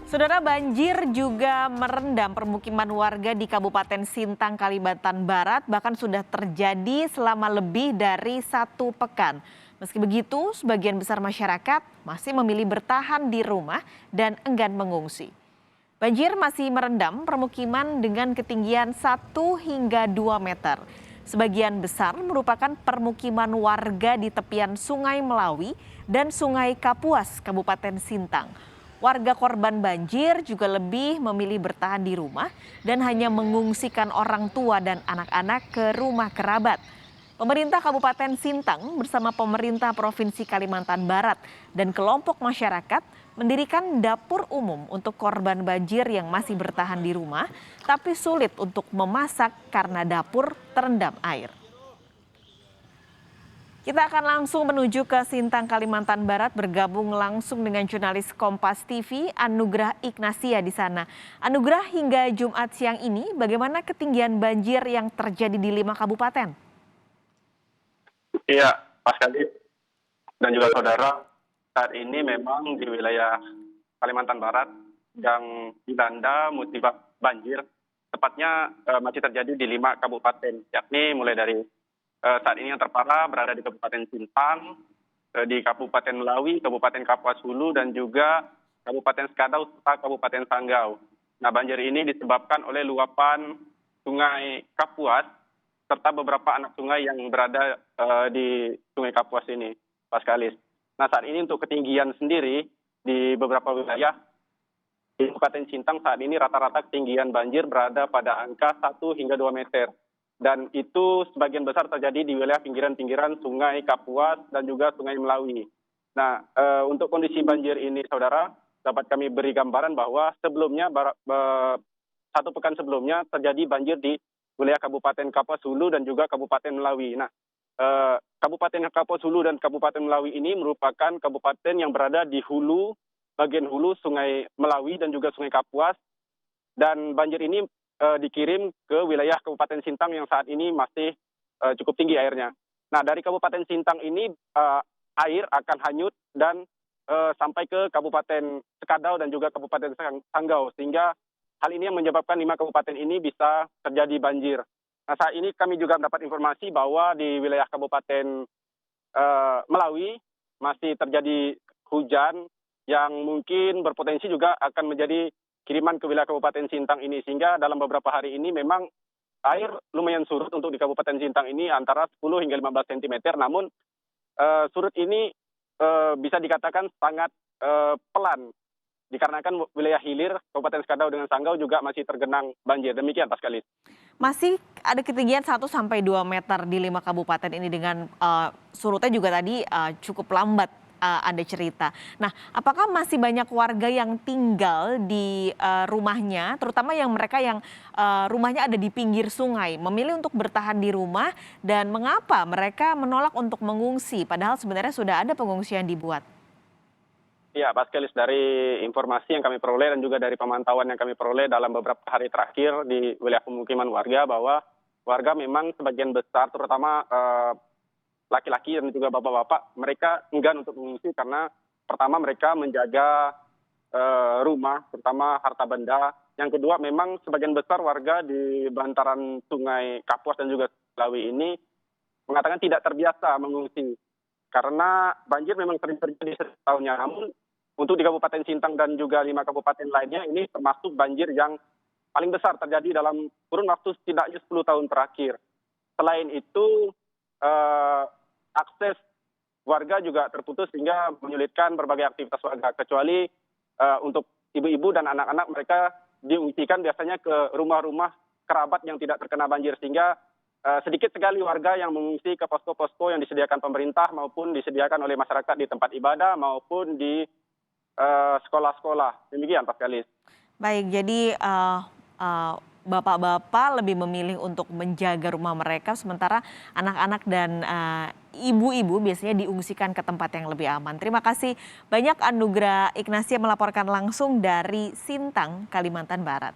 Saudara, banjir juga merendam permukiman warga di Kabupaten Sintang, Kalimantan Barat, bahkan sudah terjadi selama lebih dari 1 pekan. Meski begitu, sebagian besar masyarakat masih memilih bertahan di rumah dan enggan mengungsi. Banjir masih merendam permukiman dengan ketinggian 1 hingga 2 meter. Sebagian besar merupakan permukiman warga di tepian Sungai Melawi dan Sungai Kapuas, Kabupaten Sintang. Warga korban banjir juga lebih memilih bertahan di rumah dan hanya mengungsikan orang tua dan anak-anak ke rumah kerabat. Pemerintah Kabupaten Sintang bersama pemerintah Provinsi Kalimantan Barat dan kelompok masyarakat mendirikan dapur umum untuk korban banjir yang masih bertahan di rumah, tapi sulit untuk memasak karena dapur terendam air. Kita akan langsung menuju ke Sintang, Kalimantan Barat, bergabung langsung dengan jurnalis Kompas TV, Anugrah Ignasia di sana. Anugrah, hingga Jumat siang ini, bagaimana ketinggian banjir yang terjadi di 5 kabupaten? Iya, Pak Kadis dan juga saudara, saat ini memang di wilayah Kalimantan Barat yang dilanda musibah banjir, tepatnya masih terjadi di 5 kabupaten, yakni mulai dari saat ini yang terparah berada di Kabupaten Sintang, di Kabupaten Melawi, Kabupaten Kapuas Hulu, dan juga Kabupaten Skadau serta Kabupaten Sanggau. Nah, banjir ini disebabkan oleh luapan Sungai Kapuas serta beberapa anak sungai yang berada di Sungai Kapuas ini, Pak Kalis. Nah, saat ini untuk ketinggian sendiri di beberapa wilayah di Kabupaten Sintang saat ini rata-rata ketinggian banjir berada pada angka 1 hingga 2 meter. Dan itu sebagian besar terjadi di wilayah pinggiran-pinggiran Sungai Kapuas dan juga Sungai Melawi. Nah, untuk kondisi banjir ini, saudara, dapat kami beri gambaran bahwa sebelumnya, 1 pekan sebelumnya terjadi banjir di wilayah Kabupaten Kapuas Hulu dan juga Kabupaten Melawi. Nah, Kabupaten Kapuas Hulu dan Kabupaten Melawi ini merupakan kabupaten yang berada di hulu, bagian hulu Sungai Melawi dan juga Sungai Kapuas. Dan banjir ini dikirim ke wilayah Kabupaten Sintang yang saat ini masih cukup tinggi airnya. Nah, dari Kabupaten Sintang ini air akan hanyut dan sampai ke Kabupaten Skadau dan juga Kabupaten Sanggau, sehingga hal ini yang menyebabkan 5 kabupaten ini bisa terjadi banjir. Nah, saat ini kami juga mendapat informasi bahwa di wilayah Kabupaten Melawi masih terjadi hujan yang mungkin berpotensi juga akan menjadi kiriman ke wilayah Kabupaten Sintang ini, sehingga dalam beberapa hari ini memang air lumayan surut untuk di Kabupaten Sintang ini antara 10 hingga 15 cm. Namun surut ini bisa dikatakan sangat pelan dikarenakan wilayah hilir Kabupaten Skadau dengan Sanggau juga masih tergenang banjir. Demikian, Pak Kalis. Masih ada ketinggian 1 sampai 2 meter di 5 kabupaten ini dengan surutnya juga tadi cukup lambat. Anda cerita. Nah, apakah masih banyak warga yang tinggal di rumahnya, terutama yang mereka yang rumahnya ada di pinggir sungai, memilih untuk bertahan di rumah, dan mengapa mereka menolak untuk mengungsi, padahal sebenarnya sudah ada pengungsian dibuat? Ya, Pak Kelis, dari informasi yang kami peroleh dan juga dari pemantauan yang kami peroleh dalam beberapa hari terakhir di wilayah pemukiman warga, bahwa warga memang sebagian besar, terutama laki-laki dan juga bapak-bapak, mereka enggan untuk mengungsi karena pertama mereka menjaga rumah, terutama harta benda. Yang kedua, memang sebagian besar warga di bantaran Sungai Kapuas dan juga Melawi ini mengatakan tidak terbiasa mengungsi karena banjir memang sering terjadi setiap tahunnya. Namun untuk di Kabupaten Sintang dan juga 5 kabupaten lainnya, ini termasuk banjir yang paling besar terjadi dalam kurun waktu setidaknya 10 tahun terakhir. Selain itu, akses warga juga terputus sehingga menyulitkan berbagai aktivitas warga, kecuali untuk ibu-ibu dan anak-anak, mereka diungsikan biasanya ke rumah-rumah kerabat yang tidak terkena banjir, sehingga sedikit sekali warga yang mengungsi ke posko-posko yang disediakan pemerintah maupun disediakan oleh masyarakat di tempat ibadah maupun di sekolah-sekolah. Demikian, Pak Kalis. Baik, jadi bapak-bapak lebih memilih untuk menjaga rumah mereka, sementara anak-anak dan ibu-ibu biasanya diungsikan ke tempat yang lebih aman. Terima kasih banyak Anugrah Ignasia melaporkan langsung dari Sintang, Kalimantan Barat.